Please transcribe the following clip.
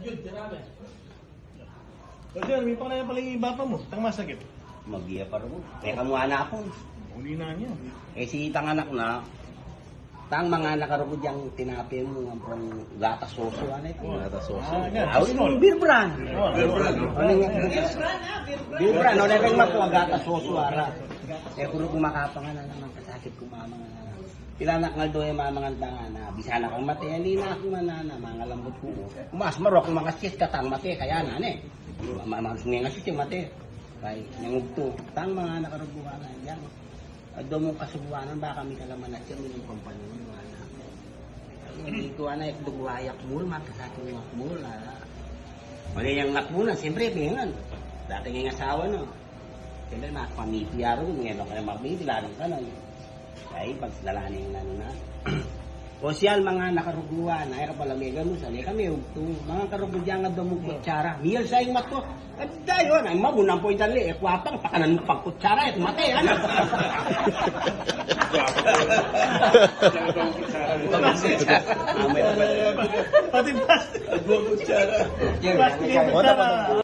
Yun, tirabe. O sir, may pangalan pala yung iba pa mo. Tang masakit. Magiya pa rin. Teka mo anak ko. Uli na niya. Eh si itang anak na, tang mga nakarugod yung tinapi mo ng pang gata soso. Ano ito? Gata soso. Yan. Awin mo, beer brand. Beer brand. Ano nga? Beer brand. Ano rin mo po, gata soso. Ara. Eh kung kumakapang na naman, kasakit kumamang na. Ilanak nga doon yung mamangan tanga na, bisana kang mati, hindi na ako manana, mga lambot ko. Umas marok, mga sis katang mati, kaya na, ne. Mga sis yung mati. Kaya, nangugto. Tang mga nakarubuhan na, yan. Doon mong kasubuanan, baka may kalaman na siya, may kumpanya mo, mga anak. Hindi ko, anak, duguayak mul, makasakit yung makmul, wala yung makmulan, siyempre, pingan. Dati nga asawa, no. Siyempre, nakapamipiyaro, ngayon ka na magmiti, lalong ka na, ay pagdalanin na na. O siyal mga nakaruguan, ay kapalamigan mo, sali kami, mga karugudyan nga daw mo kutsara. Miyal sa iyong mato, at dayon, ay mabunang po yung dali, eh kwapang, pakanan mo pang kutsara, at mati, ano? Pati plastic. Kutsara. Plastic yung kutsara.